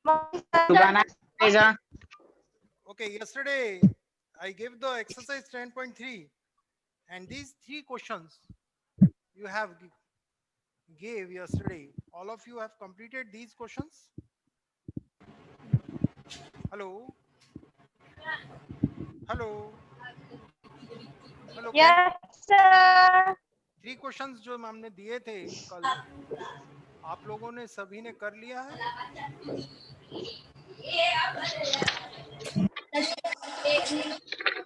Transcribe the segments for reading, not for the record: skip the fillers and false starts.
सुबह पड़ेगा। Okay, yesterday I gave the exercise 10.3 and these three questions you have gave yesterday. All of you have completed these questions? Hello? Hello? Hello, can Yes, sir. three questions जो हमने दिए थे कल आप लोगों ने सभी ने कर लिया है?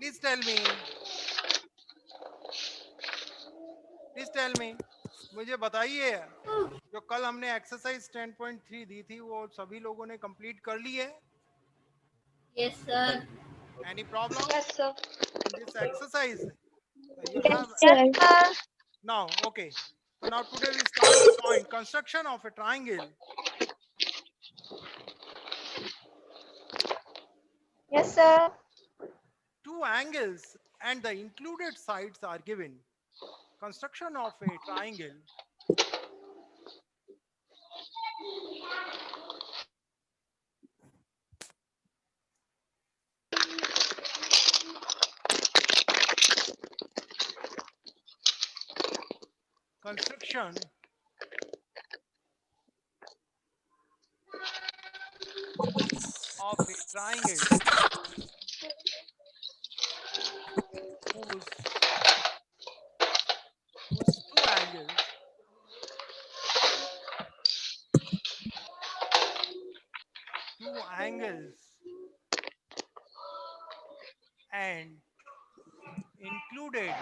Please tell me. Please tell me. मुझे बताइए जो कल हमने एक्सरसाइज 10.3 दी थी वो सभी लोगों ने कंप्लीट कर ली है? Yes, sir. Any problem Yes, sir. in this exercise? You Yes, have sir. now, okay. So now today we start the point construction of a triangle. Yes, sir. Two angles and the included sides are given. Construction of a triangle. Construction of a triangle whose two angles and included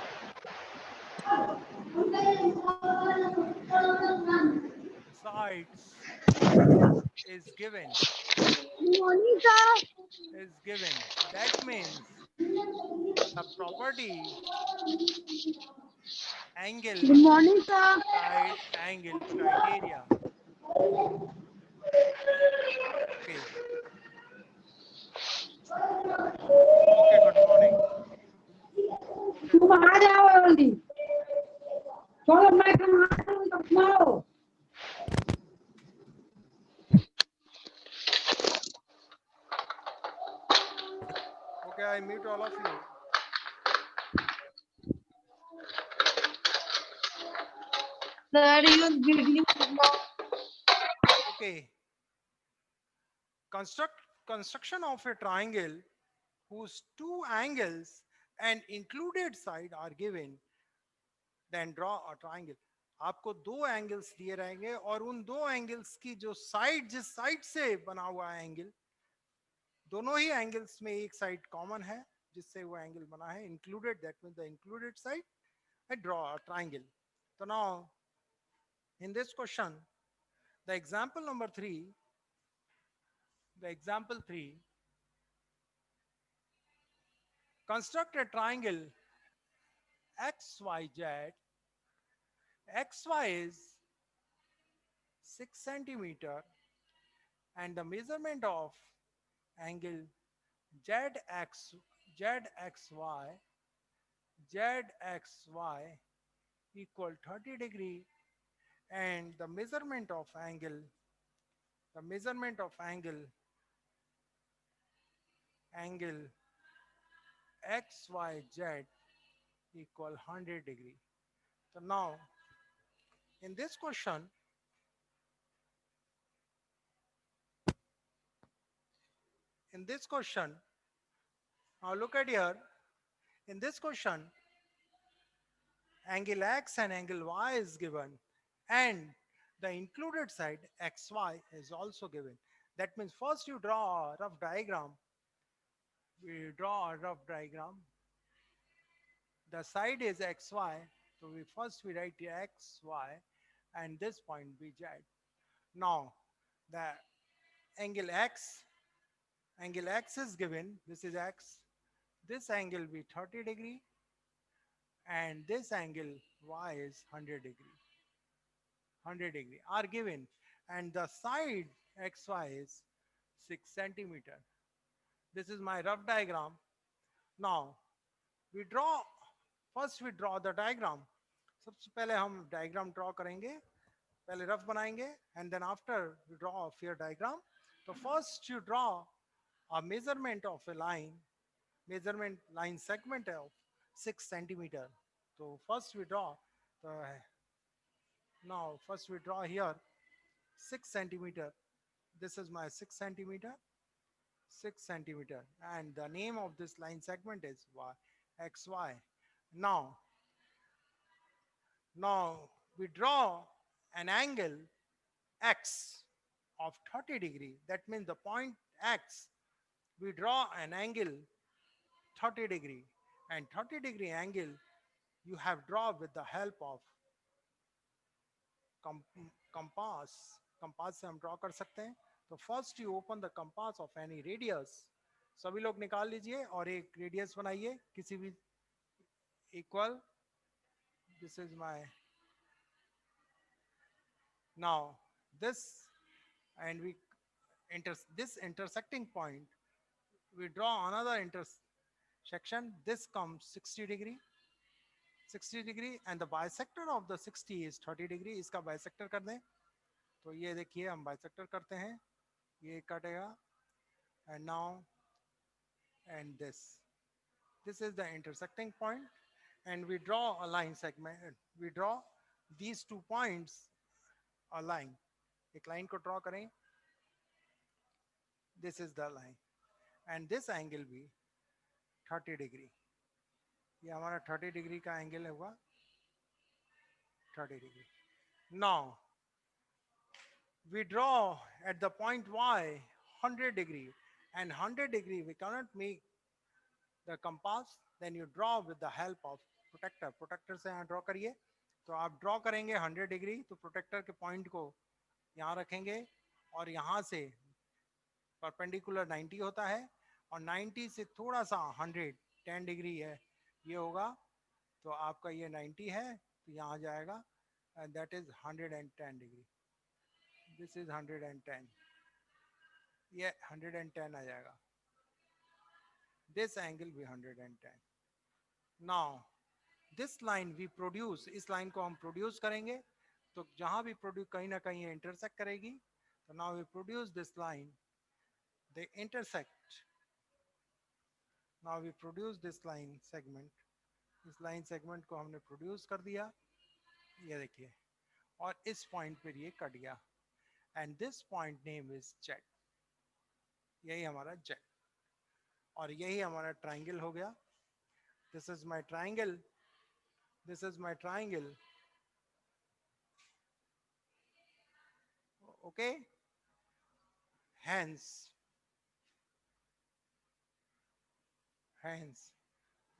sides is given. That means the property angle Good morning, sir. side angle criteria. Okay. Okay, good morning. Okay, तुम आ जाओ जल्दी चलो मैं कमाओ okay, I meet all of you. Sir your video Okay. Construction of a triangle whose two angles and included side are given, then draw a triangle. आपको दो angles दिए रहेंगे और उन दो एंगल्स की जो साइड जिस साइड से बना हुआ है एंगल दोनों ही एंगल्स में एक साइड कॉमन है जिससे वो एंगल बना है included that mean the included side I draw a triangle तो now in this question the example number 3 the example 3 construct a triangle xyz xy is 6 centimeter and the measurement of angle zx zxy zxy equal 30 degree and the measurement of angle angle xyz equal 100 degree. So now in this question now look at here in this question angle x and angle y is given and the included side xy is also given. That means first you draw a rough diagram. We draw a rough diagram. The side is xy, so we write xy and this point be z. Now the angle x is given. This is x. This angle be 30 degree and this angle y is 100 degree are given and the side xy is 6 centimeter. This is my rough diagram. Now we draw first we draw the diagram. सबसे पहले हम diagram draw करेंगे पहले rough बनाएंगे and then after we draw a fair diagram तो first you draw a measurement of a line, measurement line segment of 6 centimeter. So first we draw, now first we draw here 6 centimeter. This is my 6 centimeter, 6 centimeter, and the name of this line segment is XY. Now we draw an angle X of 30 degree. That means the point X, we draw an angle 30 degree, and 30 degree angle you have drawn with the help of compass से हम draw कर सकते हैं. तो first you open the compass of any radius. सभी लोग निकाल लीजिए और एक radius बनाइए किसी भी equal. This is my, now this, and we this intersecting point, we draw another intersection. This comes 60 degree, 60 degree, and the bisector of the 60 is 30 degree. इसका bisector कर दें. तो ये देखिए हम bisector करते हैं, ये कटेगा, and now, and this is the intersecting point, and we draw a line segment. We draw these 2 points a line. एक line को draw करें. This is the line, and this angle भी 30 degree. ये हमारा 30 degree का angle होगा, 30 degree. Now we draw at the point Y 100 degree, and 100 degree we cannot make the compass. Then you draw with the help of protector. Protector से यहाँ draw करिए. तो आप draw करेंगे 100 degree, तो protector के point को यहाँ रखेंगे, और यहाँ से perpendicular 90 होता है, और 90 से थोड़ा सा 10 degree है, ये होगा. तो आपका ये 90 है, तो यहाँ जाएगा, and that is 110 degree. This is 110. ये 110 आ जाएगा. This angle भी 110. Now this line we produce, इस line को हम produce करेंगे. तो जहाँ भी produce कहीं ना कहीं intersect करेगी. तो now we produce this line. They intersect. Now we produce this line segment. इस line segment को हमने produce कर दिया. ये देखिए. और इस point पर ये कट गया. And this point name is Z. यही हमारा Z. और यही हमारा triangle हो गया. This is my triangle. This is my triangle. Okay. Hence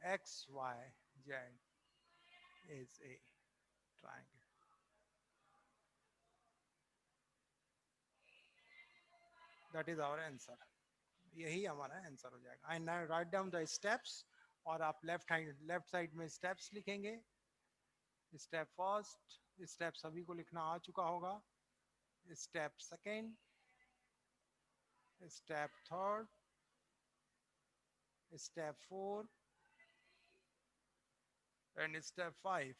X, Y, Z is a triangle. That is our answer. यही हमारा आंसर हो जाएगा. I now write down the steps, और आप लेफ्ट साइड में स्टेप्स लिखेंगे. स्टेप फर्स्ट, स्टेप सभी को लिखना आ चुका होगा. Step second, step third, step 4, and step 5.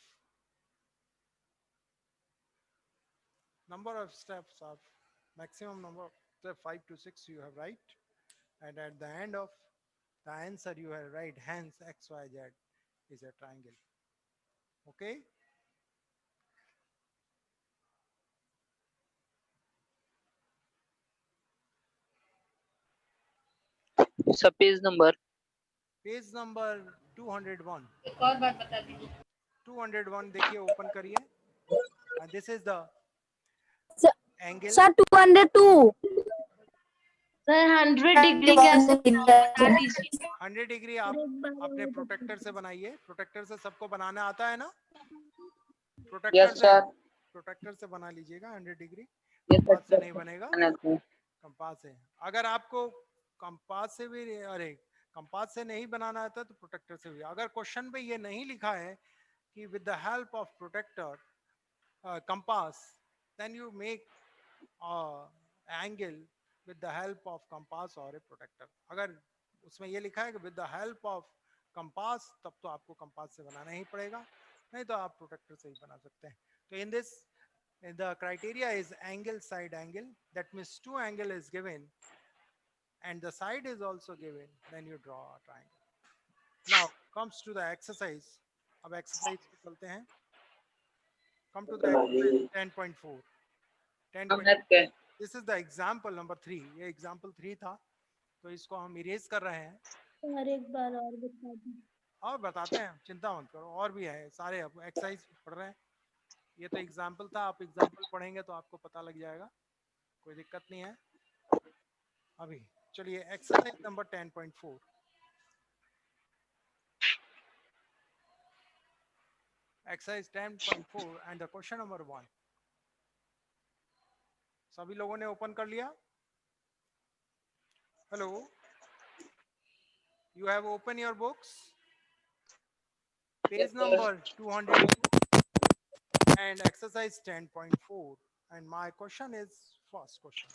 Number of steps of maximum number of step 5 to 6 you have right, and at the end of the answer you have right. Hence XYZ is a triangle. Okay. Sir page number 201. एक और बात बता दीजिए. 201 देखिए, open करिए. This is the angle. Sir 202. Sir 100 degree कैसे बता दीजिए. 100 डिग्री आप अपने प्रोटेक्टर से बनाइए. प्रोटेक्टर से सबको बनाना आता है ना? प्रोटेक्टर से बना लीजिएगा 100 डिग्री. कंपास से नहीं बनेगा. कंपास से, अगर आपको कंपास से भी, अरे कंपास से नहीं बनाना आता तो प्रोटेक्टर से भी. अगर क्वेश्चन पे ये नहीं लिखा है कि with the help of protractor compass, then you make angle with the help of compass or a protector. अगर उसमें ये लिखा है कि with the help of compass, तब तो आपको कंपास से बनाना ही पड़ेगा, नहीं तो आप प्रोटेक्टर से ही बना सकते हैं. तो in this The criteria is angle side angle. That means two angle is given and the side is also given. Then you draw a triangle. Now comes to the exercise. अब exercise पे चलते हैं. Come to the exercise 10.4. 10.4. This is the example number 3. ये example 3 था. तो इसको हम erase कर रहे हैं. और एक बार और बता दीजिए। और बताते हैं, चिंता मत करो, और भी है सारे. अब एक्सरसाइज पढ़ रहे हैं. ये तो एग्जाम्पल था, आप एग्जाम्पल पढ़ेंगे तो आपको पता लग जाएगा, कोई दिक्कत नहीं है अभी. चलिए exercise number 10.4. Exercise 10.4 and the question number 1. सभी लोगों ने ओपन कर लिया? Hello, you have open your books, page number 202 and exercise 10.4, and my question is first question.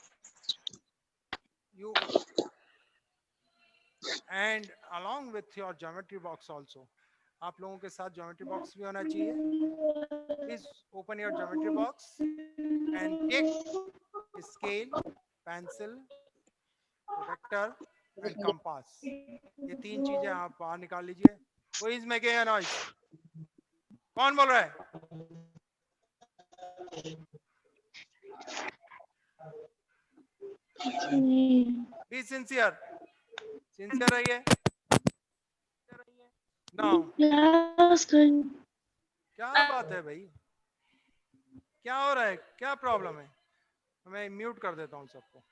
You and along with your geometry box also, आप लोगों के साथ geometry box भी होना चाहिए. Please open your geometry box and take scale, pencil, protractor and compass. ये तीन चीजें आप बाहर निकाल लीजिए. Who is making a noise? कौन बोल रहा है? Be sincere. Sincere रहिए. Now, क्या बात है भाई? क्या हो रहा है? क्या प्रॉब्लम है? मैं म्यूट कर देता हूँ सबको.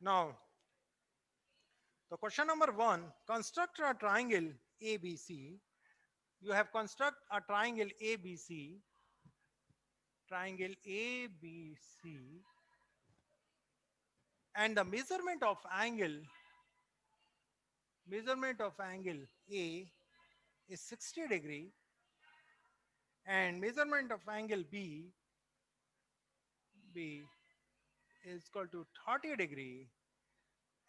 Now, the question number 1, construct a triangle ABC. You have construct a triangle ABC. Triangle ABC. And the measurement of angle A is 60 degree. And measurement of angle B is equal to 30 degree.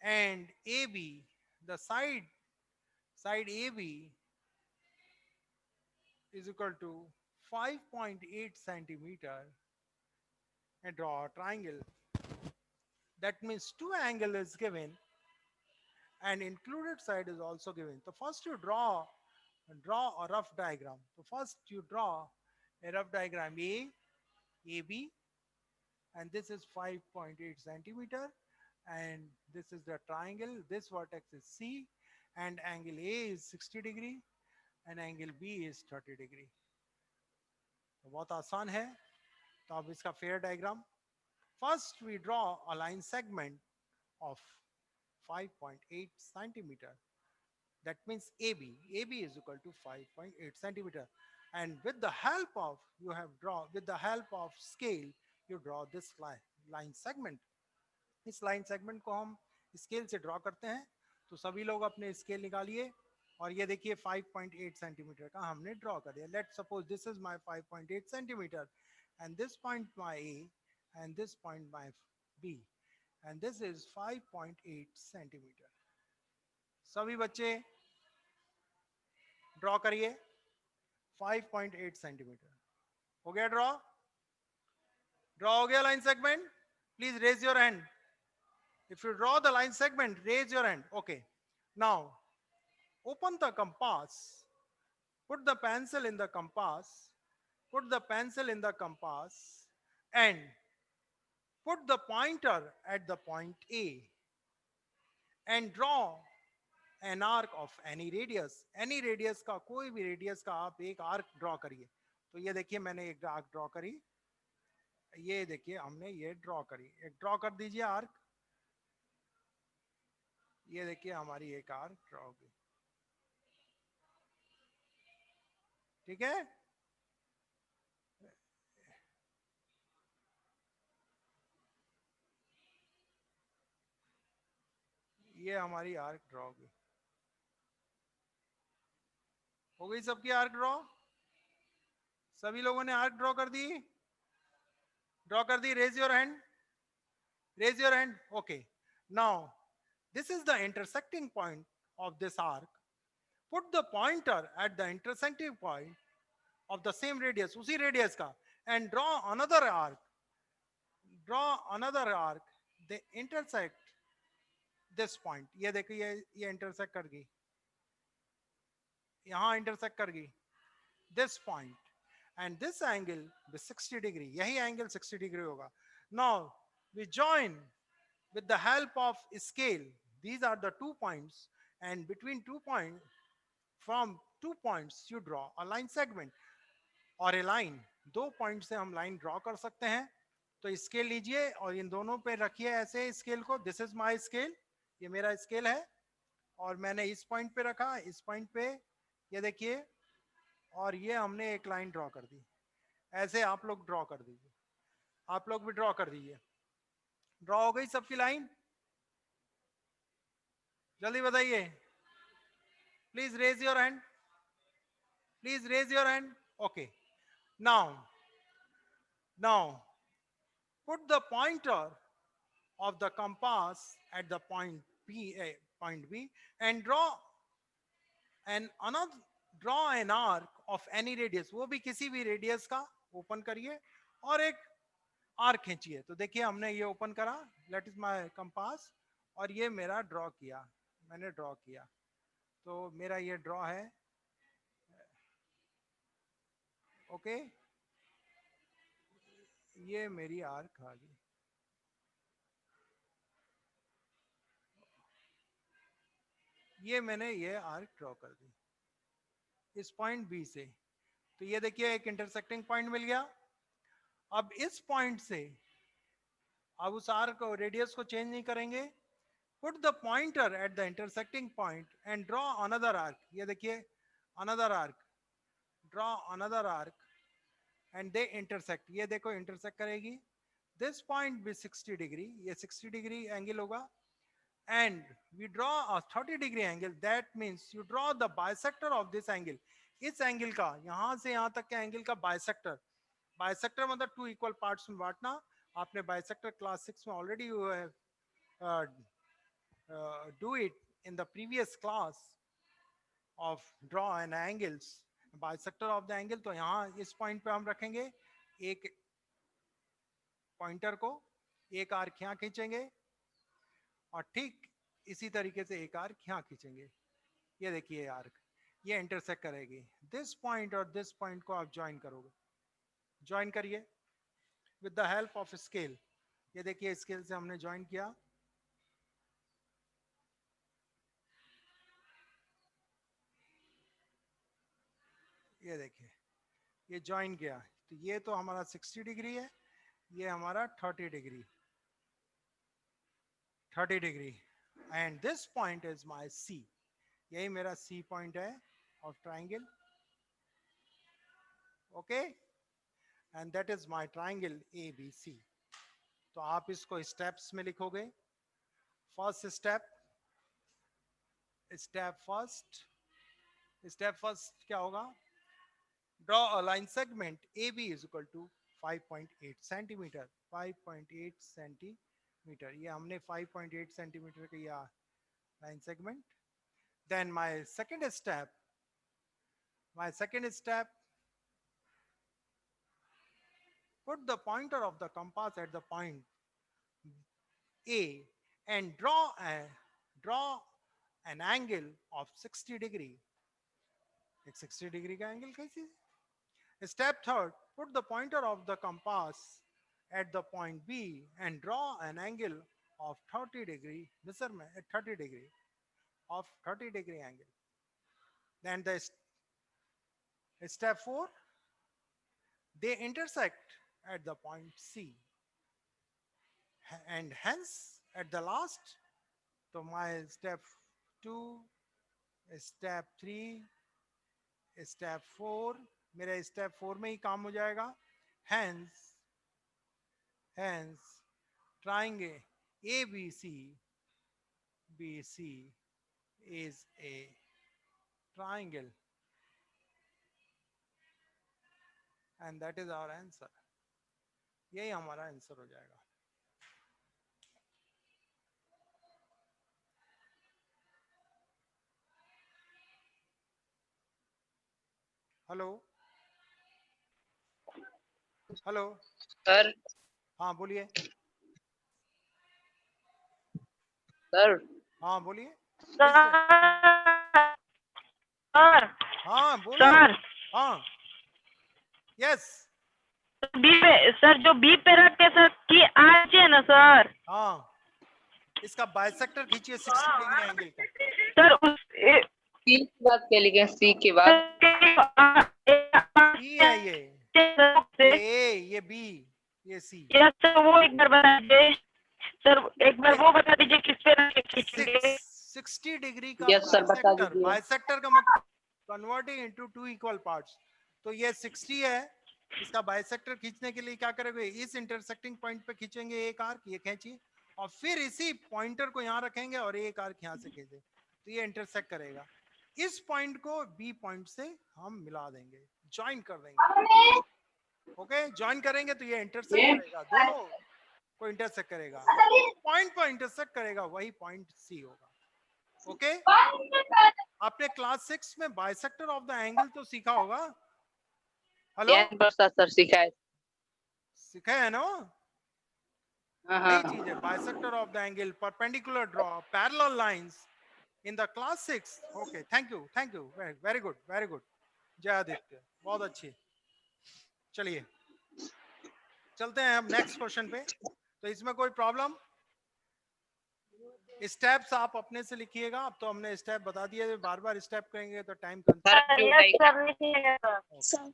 And AB, the side AB is equal to 5.8 centimeter, and draw a triangle. That means two angle is given and included side is also given. So first you draw a rough diagram. So first you draw a rough diagram AB, and this is 5.8 centimeter, and this is the triangle. This vertex is C, and angle A is 60 degree and angle B is 30 degree. तो बहुत आसान है. तो अब इसका fair diagram. First we draw a line segment of 5.8 centimeter. That means AB is equal to 5.8 centimeter. And with the help of scale, you draw this line segment. इस line segment को हम scale से draw करते हैं. तो सभी लोग अपने scale निकालिए और ये देखिए 5.8 सेंटीमीटर का हमने ड्रॉ कर दिया. Let's suppose this is my 5.8 centimetre and this point my A and this point my B and this is 5.8 centimeter. सभी बच्चे ड्रॉ करिए. 5.8 सेंटीमीटर हो गया ड्रॉ हो गया line segment. Please raise your hand. If you draw the line segment, raise your hand. Okay. Now, open the compass. Put the pencil in the compass. Put the pencil in the compass and put the pointer at the point A and draw an arc of any radius. Any radius का कोई भी radius का आप एक arc draw करिए. तो ये देखिए मैंने एक arc draw करी. ये देखिए हमने ये draw करी. एक draw कर दीजिए arc. ये देखिए हमारी एक arc draw होगी. ठीक है. ये हमारी आर्क ड्रॉ होगी. हो गई सबकी आर्क ड्रॉ. सभी लोगों ने आर्क ड्रॉ कर दी. ड्रॉ कर दी? Raise your hand, raise your hand. Okay, now this is the intersecting point of this arc. Put the pointer at the intersecting point of the same radius, उसी radius का, and draw another arc. Draw another arc. They intersect this point. ये देखिए, ये intersect कर गई, यहाँ intersect कर गई this point, and this angle is 60 degree. यही angle 60 degree होगा. Now we join with the help of scale. These are the 2 points, and between 2 points, from 2 points you draw a line segment or a line. 2 point से हम line draw कर सकते हैं. तो scale लीजिए और इन दोनों पे रखिए ऐसे स्केल को. दिस इज माय स्केल, ये मेरा स्केल है, और मैंने इस पॉइंट पे रखा, इस पॉइंट पे, ये देखिए, और ये हमने एक लाइन ड्रॉ कर दी. ऐसे आप लोग ड्रॉ कर दीजिए, आप लोग भी ड्रॉ कर दीजिए. ड्रॉ हो गई सबकी लाइन? जल्दी बताइए. Please raise your hand, please raise your hand. Okay, now put the pointer of the compass at the point B and draw an arc of any radius. वो भी किसी भी रेडियस का ओपन करिए और एक आर्क खींचिए. तो देखिए हमने ये ओपन करा, लेट इज माय कंपास, और ये मेरा ड्रॉ किया, मैंने ड्रॉ किया. तो मेरा ये ड्रॉ है. ओके, ये मेरी आर्क आ गई. ये मैंने ये आर्क ड्रॉ कर दी इस पॉइंट बी से. तो ये देखिए एक इंटरसेक्टिंग पॉइंट मिल गया. अब इस पॉइंट से अब उस आर्क को, रेडियस को चेंज नहीं करेंगे. Put the pointer at the intersecting point and draw another arc. ये देखिए another arc, draw another arc, and they intersect. ये देखो इंटरसेक्ट करेगी. दिस पॉइंट भी 60 डिग्री, ये 60 डिग्री एंगल होगा. And we draw a 30 degree angle. That means you draw the bisector of this angle. इस angle का, यहां से यहां तक के एंगल का बाइसेक्टर. बाइसेक्टर मतलब 2 इक्वल पार्ट्स में बांटना. आपने बाइसेक्टर क्लास 6 में already do it in the previous class of draw and angles. Bisector of the angle. तो यहां इस पॉइंट पे हम रखेंगे एक पॉइंटर को, एक आर्क यहां खींचेंगे, और ठीक इसी तरीके से एक आर्क यहां खींचेंगे. ये देखिए आर्क, ये इंटरसेक्ट करेगी. दिस पॉइंट और दिस पॉइंट को आप ज्वाइन करोगे. ज्वाइन करिए with the help of scale. ये देखिए स्केल से हमने ज्वाइन किया. ये देखिए ये ज्वाइन किया. तो ये तो हमारा 60 डिग्री है, ये हमारा 30 degree, 30 degree. And this point is my C. यही मेरा सी पॉइंट है of triangle. Okay, and that is my triangle A B C. तो आप इसको स्टेप्स में लिखोगे. फर्स्ट स्टेप, स्टेप फर्स्ट क्या होगा? Draw a line segment A B is equal to 5.8 centimetre. 5.8 centimetre, ये हमने 5.8 सेंटीमीटर किया line segment. Then my second step, put the pointer of the compass at the point A and draw an angle of 60 degree. एक 60 degree का angle कैसे? Step third, put the pointer of the compass at the point B and draw an angle of 30 degree measurement, 30 degree of 30 degree angle. Then the step 4, they intersect at the point C, and hence at the last, so my step 2, step 3, step 4, मेरा step 4 में ही काम हो जाएगा. hence triangle ABC is a triangle, and that is our answer. यही हमारा answer हो जाएगा। Hello hello, sir हाँ बोलिए, सर हाँ बोलिए, सर हाँ बोलो, सर हाँ यस, बी पे सर, जो बी पे रख के सर की आज है ना सर, हाँ इसका बाइसेक्टर खींचिए 60 डिग्री एंगल का। सर उस सी की बात क्या लिखे, सी के बाद सी है ये बी, ये सी। यस सर, वो एक बार बता दीजिए सर, एक बार वो बता दीजिए किस पे रख के खींचेंगे। 60 डिग्री का यस सर बता बाइसेक्टर, दीजिए। बाइसेक्टर का मतलब converting into two equal parts. तो ये 60 है, इसका बाइसेक्टर खींचने के लिए क्या करेंगे, इस इंटरसेक्टिंग पॉइंट पे खींचेंगे एक आर्क, ये खींचिए, और फिर इसी पॉइंटर को यहाँ रखेंगे और एक आर्क यहाँ से खींचे, तो ये इंटरसेक्ट करेगा। इस पॉइंट को बी पॉइंट से हम मिला देंगे, ज्वाइन कर देंगे। ओके, ज्वाइन करेंगे तो ये इंटरसेक्ट करेगा, दोनों को इंटरसेक्ट करेगा, पॉइंट पर इंटरसेक्ट करेगा, वही पॉइंट सी होगा। ओके, आपने क्लास 6 में बाइसेक्टर ऑफ द एंगल तो सीखा होगा। हेलो, सर सीखा है। सीखा है ना, हाँ यही चीज है, bisector of the angle, perpendicular draw, parallel lines in the class 6। Okay, thank you, very good, very good, जय आदित्य, बहुत अच्छी। चलिए चलते हैं हम नेक्स्ट क्वेश्चन पे। तो इसमें कोई प्रॉब्लम, स्टेप्स आप अपने से लिखिएगा, अब तो हमने स्टेप बता दिए, बार बार स्टेप करेंगे तो टाइम यस सर, लिखिएगा सर,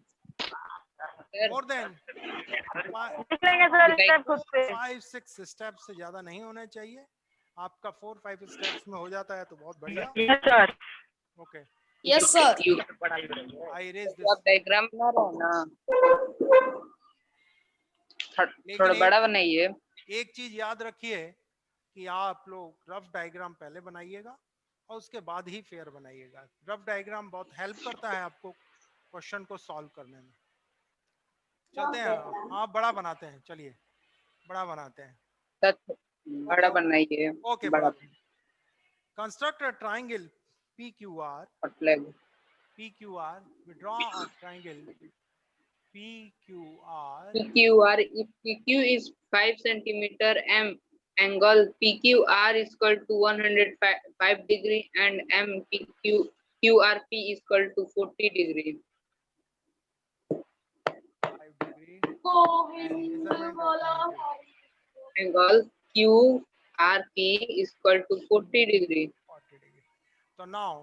मोर देन लिखेंगे सर स्टेप खुद पे। 5-6 स्टेप से ज्यादा नहीं होने चाहिए। आपका 4-5 स्टेप्स में हो जाता है तो बहुत बढ़िया। Yes sir, okay, yes sir. I raise up this. Diagram बना रहे हैं ना, लेकिन थोड़ा बड़ा बनाइए। एक चीज याद रखिए कि आप लोग रफ डायग्राम पहले बनाइएगा और उसके बाद ही फेयर बनाइएगा। रफ डायग्राम बहुत हेल्प करता है आपको क्वेश्चन को सॉल्व करने में। चलते हैं, हाँ बड़ा बनाते हैं, चलिए बड़ा बनाते हैं। सर बड़ा बनाइए, ओके, बड़ा कंस्ट्रक्ट अ ट्राइंगल PQR, मतलब we draw a triangle PQR. PQR, if PQ is 5 centimeter, angle PQR is equal to 105 degree and QRP is equal to 40 degree. 5 degree and measurement of triangle, Angle QRP is equal to 40 degree. 40 degree. So now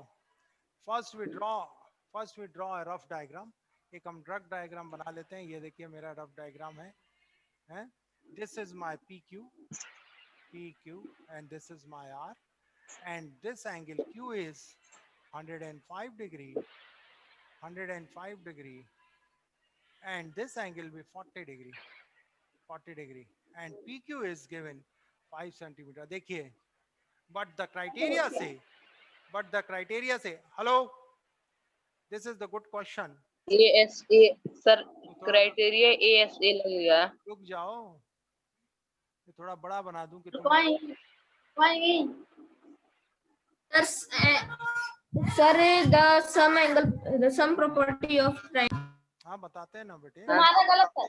first we draw a rough diagram. एक हम rough diagram बना लेते हैं। ये देखिए मेरा rough diagram है। This is my PQ and this is my R, and this angle Q is 105 degree, and this angle will be 40 degree, and PQ is given 5 centimeter. देखिए, but the criteria say, hello, this is the good question. ASA sir, criteria ASA लगेगा। रुक जाओ, ये थोड़ा बड़ा बना दूं कि तुम Sir, the sum property of triangle. हाँ बताते हैं ना बेटे। तुम्हारा गलत है।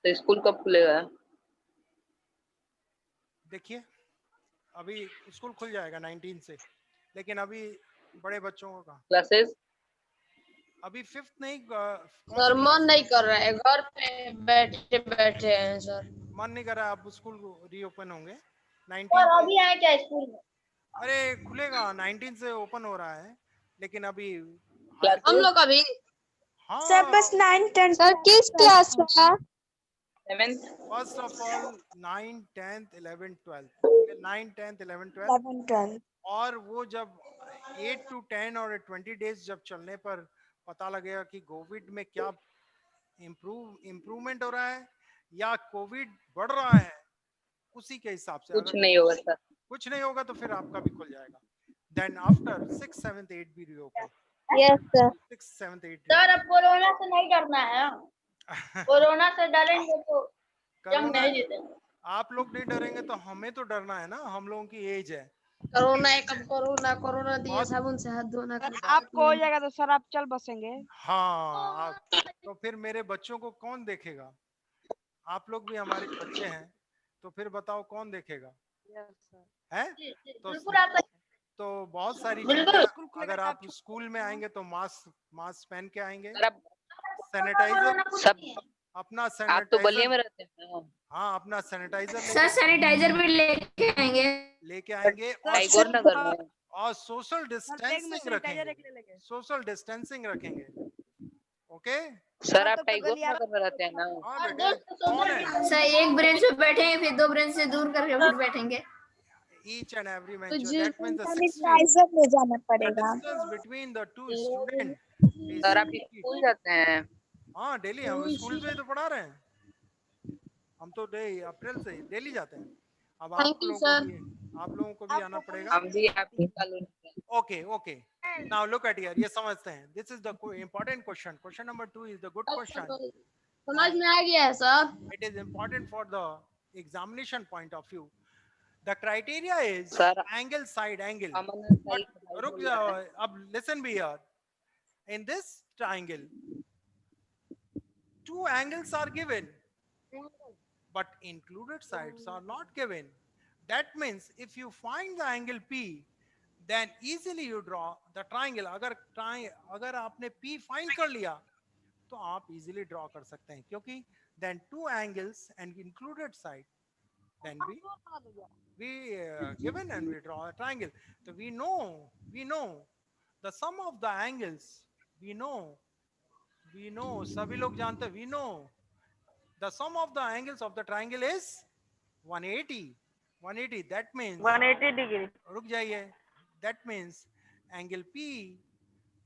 तो स्कूल कब खुलेगा? देखिए अभी स्कूल खुल जाएगा 19 से, लेकिन अभी बड़े बच्चों का क्लासेस अभी 5th नहीं। सर मन नहीं कर रहा है, घर पे बैठे बैठे हैं सर। मन नहीं कर रहा, अब स्कूल रीओपन होंगे 19 और से। अभी आए क्या स्कूल में? अरे खुलेगा 19 से ओपन हो रहा है, लेकिन अभी हम लोग अभी हाँ सर बस 9 10 सर किस क्लास में? 7th first of all 9 10th 11 12 9 10th 11 12, 11 12 और वो जब 8 to 10 और 20 डेज जब चलने पर पता लगेगा कि कोविड में क्या इम्प्रूवमेंट हो रहा है या कोविड बढ़ रहा है, उसी के हिसाब से। कुछ अगर नहीं होगा सर। कुछ नहीं होगा तो फिर आपका भी खुल जाएगा। देन आफ्टर 6 7 8 भी रीओपन। Yes sir. 6, 7, 8 सर अब कोरोना से नहीं डरना है। कोरोना से डरेंगे तो जंग कोरोना नहीं जीतेंगे। आप लोग नहीं डरेंगे तो हमें तो डरना है ना, हम लोगों की एज है। कोरोना एक अब कोरोना दिए बहुत साबुन से हाथ धोना। आपको हो जाएगा तो सर आप चल बसेंगे। हाँ आप, तो फिर मेरे बच्चों को कौन देखेगा? आप लोग भी हमारे बच्चे हैं, तो फिर बताओ कौन देखेगा? है तो बिल्कुल आप तो बहुत सारी बिल्कुल। चीजें, अगर आप स्कूल में आएंगे तो मास्क मास्क पहन के आएंगे, सर आप सैनिटाइजर सब अपना आप तो सैनिटाइजर, बलिया में रहते हैं ना? हाँ अपना सैनिटाइजर सर सैनिटाइजर भी लेके आएंगे। लेके आएंगे टाइगोर नगर में। और सोशल बैग में डिस्टेंसिंग सैनिटाइजर रखेंगे, एक ले लेंगे। सोशल डिस्टेंसिंग रखेंगे। ओके सर आप तब तक टाइगोर गलियारा नगर में रहते हैं ना? हाँ बेटे कौन है? सर एक ब्रेंच पे बैठेंगे फिर दो ब्रेंच से दूर करके फिर बैठेंगे। Each and every तो bench, ji that means the 6 feet, ले जाना the पड़ेगा। distance between the two student is sir आप 6 feet. स्कूल जाते हैं? हाँ डेली हम स्कूल से ही तो पढ़ा रहे हैं, हम तो अप्रैल से डेली जाते हैं। अब थैंक यू सर। आप लोगों को भी आना पड़ेगा। हम भी आपकी कॉलोनी में। Okay okay, now look at here, ये समझते हैं, this is the important question, question number 2 is the good question, समझ में आ गया है sir. it is important for the examination point of view. The criteria is sir angle, side angle. Aman But सही रुक बोल जाओ, रहा है। अब listen be here. In this triangle, two angles are given, but included sides are not given. That means if you find the angle P, then easily you draw the triangle. अगर आपने P find कर लिया, तो आप easily draw कर सकते हैं, क्योंकि then two angles and included side, then we given and we draw a triangle. So we know the sum of the angles, we know सभी लोग जानते हैं, we know the sum of the angles of the triangle is 180. That means 180 degree. रुक जाइए, that means angle P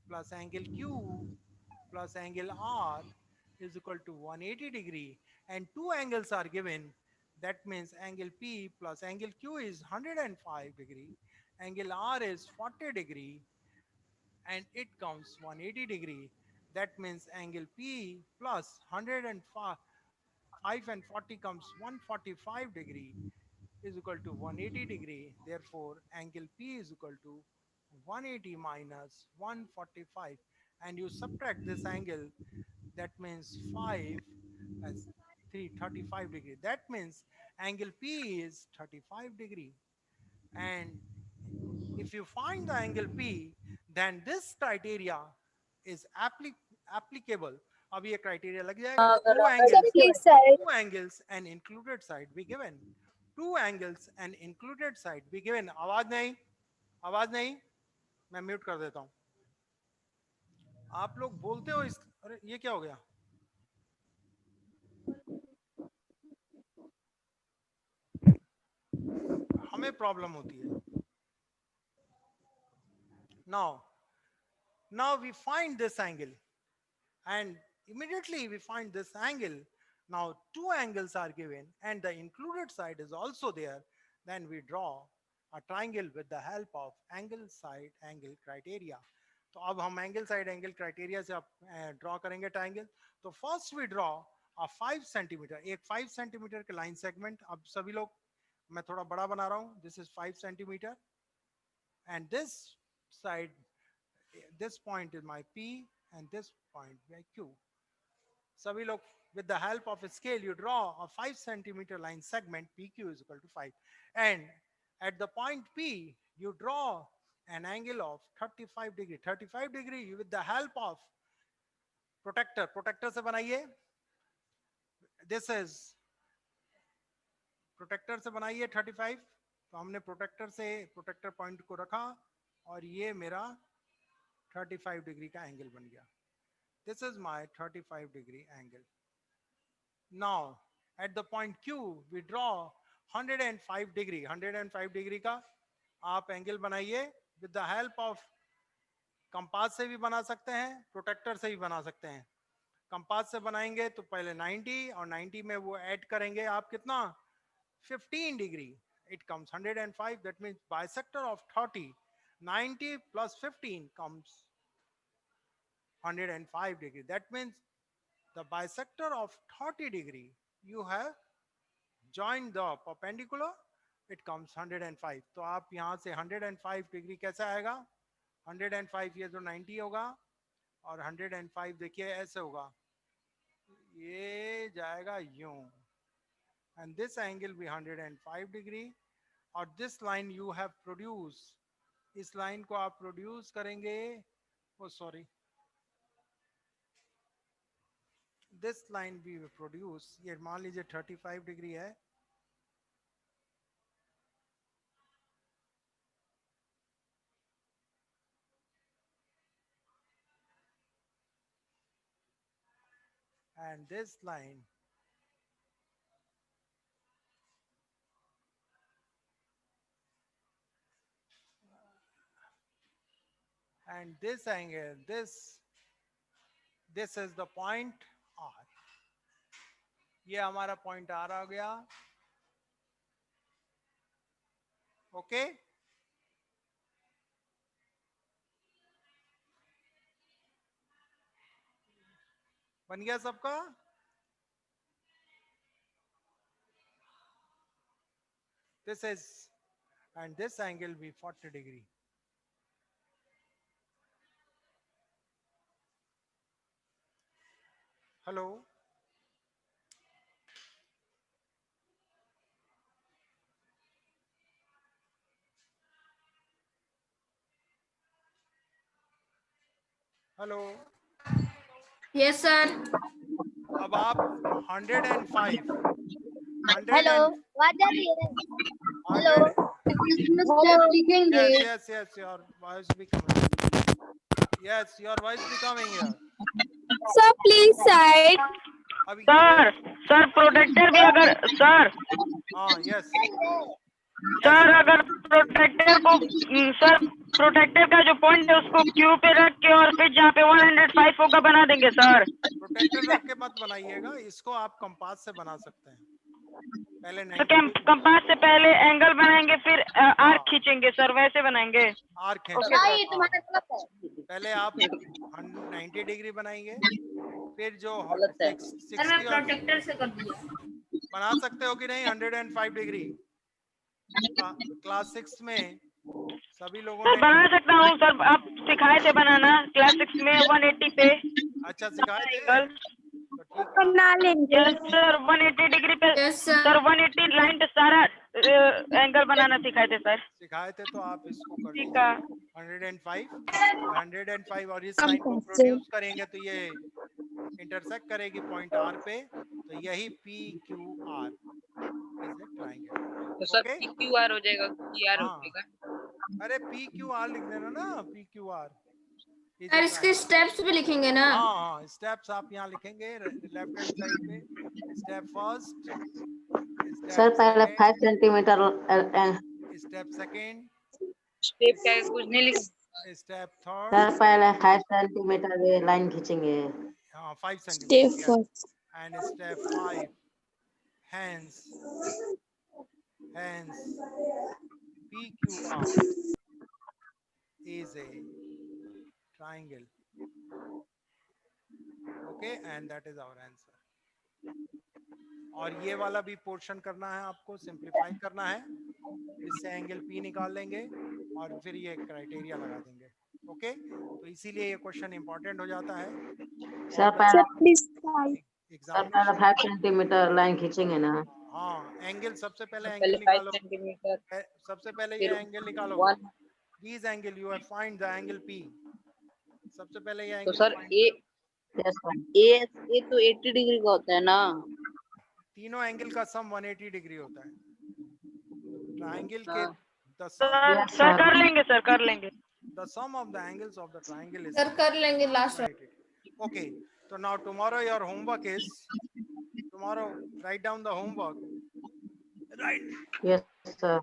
plus angle Q plus angle R is equal to 180 degree, and two angles are given. That means angle P plus angle Q is 105 degree, angle R is 40 degree, and it comes 180 degree. That means angle P plus 105 and 40 comes 145 degree is equal to 180 degree. Therefore, angle P is equal to 180 minus 145, and you subtract this angle, that means 5 as 35 degree. That means angle P is 35 degree. And if you find the angle P, then this criteria is applicable. अब ये criteria लग जाएगा, two angles and included side be given, two angles and included side be given. आवाज नहीं, मैं mute कर देता हूं। आप लोग बोलते हो इस, अरे ये क्या हो गया? हमें प्रॉब्लम होती है। Now we find this angle, and immediately we find this angle. Now two angles are given and the included side is also there. Then we draw a triangle with the help of angle, side, angle criteria. तो अब हम angle side angle criteria से आप draw करेंगे triangle. तो first we draw a 5 centimetre, एक 5 centimetre के line segment. अब सभी लोग, मैं थोड़ा बड़ा बना रहा हूं, this is 5 centimetre and this side, this point is my P and this point my Q. सभी लोग, with the help of a scale you draw a 5 centimeter line segment, PQ is equal to 5, and at the point P you draw an angle of 35 degree. 35 degree with the help of protractor से बनाइए, this is protector से बनाइए 35। तो हमने protector point को रखा और ये मेरा 35 डिग्री का एंगल बन गया। This is my 35 degree angle. Now at the point Q we draw 105 degree. 105 degree का आप एंगल बनाइए with the help of compass से भी बना सकते हैं, प्रोटेक्टर से भी बना सकते हैं। कंपास से बनाएंगे तो पहले 90 और 90 में वो ऐड करेंगे आप कितना, 15 degree, it comes 105. That means bisector of 30, 90 plus 15 comes 105 degree. That means the bisector of 30 degree, you have joined the perpendicular, it comes 105. तो आप यहाँ से 105 डिग्री कैसे आएगा? 105 ये तो 90 होगा और 105 देखिए ऐसे होगा, ये जाएगा यूं, and this angle be 105 degree. और this line you have produced, इस लाइन को आप प्रोड्यूस करेंगे, ओ सॉरी, दिस लाइन भी प्रोड्यूस, ये मान लीजिए 35 डिग्री है, and this line and this angle, this is the point R. ये हमारा पॉइंट R आ गया. ओके, बन गया सबका? This is, and this angle be 40 degree. Hello. Hello. Yes sir. अब आप 105. हेलो आवाज आ रही है? हेलो लिखेंगे. Yes, your voice be coming. Yes, your voice be coming here. Sir please side. अभी सर प्रोटेक्टर भी अगर सर हाँ यस सर अगर प्रोटेक्टर को सर प्रोटेक्टर का जो पॉइंट है उसको क्यू पे रख के और फिर जहाँ पे 105 होगा बना देंगे सर. प्रोटेक्टर रख के मत बनाइएगा, इसको आप कंपास से बना सकते हैं. पहले तो कंपास से पहले एंगल बनाएंगे फिर आर्क खींचेंगे सर, वैसे बनाएंगे. आर्क ये तुम्हारा गलत है. पहले आप 90 डिग्री बनाएंगे, फिर जो गलत है. 60 मैं प्रोटेक्टर से कर दिया. बना सकते हो कि नहीं 105 डिग्री. क्लास 6 में सभी लोगों सर ने बना सकता हूँ सर, आप सिखाए थे बनाना क्लास 6 में 180 पे. अच्छा सिखाए थे एंगल तो ठीक है. बना लेंगे. यस सर 180 डिग्री पे. Yes sir. सर 180 लाइन पे सारा एंगल बनाना सिखाए थे सर. सिखाए थे तो आप इसको कर ठीक दीजिए. है. 105 और इस लाइन को प्रोड्यूस करेंगे तो ये इंटरसेक्ट करेगी पॉइंट आर पे, तो यही P Q R is a triangle. तो सर Okay. PQR हो जाएगा, QR हो हाँ. जाएगा. अरे पी क्यू आर लिख देना ना, पी क्यू आर. सर इसके स्टेप्स भी लिखेंगे ना? हाँ स्टेप्स आप यहाँ लिखेंगे लेफ्ट हैंड साइड पे. स्टेप फर्स्ट, सर पहले 5 सेंटीमीटर, स्टेप सेकंड, स्टेप क्या है, कुछ नहीं लिख. Step sir third. पहले 5 सेंटीमीटर ये लाइन खींचेंगे. हाँ 5 centimetre. And step 5 hands PQR is a triangle. Okay, and that is our answer. और ये वाला भी पोर्शन करना है आपको, सिंप्लीफाई करना है, इससे एंगल P निकाल लेंगे और फिर ये क्राइटेरिया लगा देंगे. ओके तो इसीलिए ये क्वेश्चन इंपॉर्टेंट हो जाता है. सर पहले प्लीज सर पहले 5 सेंटीमीटर लाइन खींचेंगे ना. हाँ एंगल सबसे पहले एंगल पहले 5 निकालो. सेंटीमीटर. सबसे पहले फिर ये एंगल निकालो. 1. These angle you have find the angle P. सबसे पहले ये तो एंगल सर ए यस सर. ए तो 80 डिग्री का होता है ना. तीनों एंगल का सम 180 डिग्री होता है. ट्रायंगल के the सर सर कर लेंगे सर, कर लेंगे. sum of the angles of the triangle is sir कर लेंगे last. 180. Okay, so now tomorrow your homework is, tomorrow write down the homework. Right. Yes sir.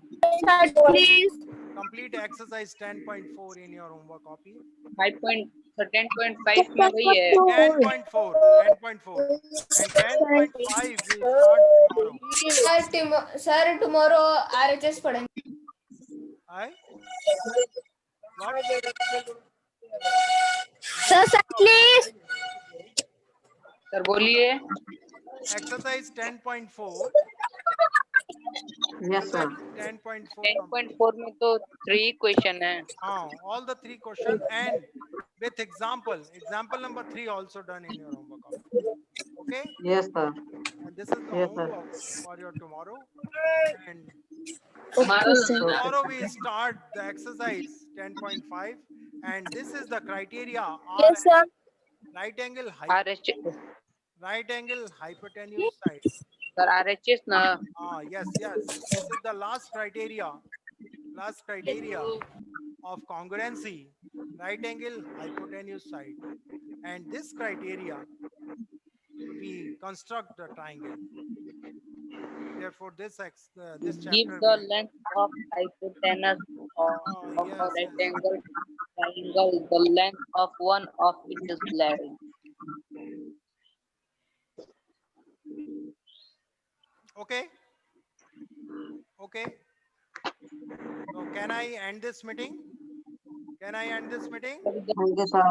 Please. Complete exercise 10.4 in your homework copy. 10.5 में वही है. 10.4 and 10.5 we start tomorrow. Sir tomorrow RHS पढ़ेंगे. I what? Sir, please. Sir बोलिए। Exercise 10.4 Yes, sir. 10.4 10.4 में तो 3 question है। हाँ, all the 3 question and with example number 3 also done in your homework. Okay, Yes, sir. and this is the Yes, sir. homework for your tomorrow. And Okay, sir. tomorrow we start the exercise 10.5 and this is the criteria. Yes, sir. Right angle hypotenuse side. Sir RHS ना। Yes, this is the last criteria of congruency, right angle hypotenuse side, and this criteria we construct the triangle. Therefore this Give chapter the will- length of hypotenuse of yes, a rectangle triangle. The length of one of its length. okay. So can I end this meeting? Thank you, sir.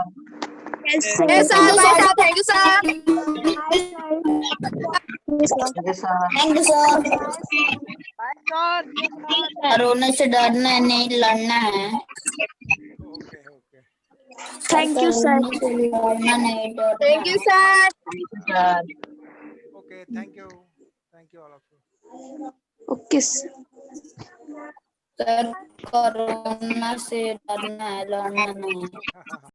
Yes, sir. Bye, sir. Thank you, sir. Thank you, sir. Thank you, sir. रोने से डरना है, नहीं लड़ना है। Okay. Thank you, sir. Thank you, sir. Okay, thank you all of you. Okay, sir. Sir corona से डरना है, लड़ना नहीं।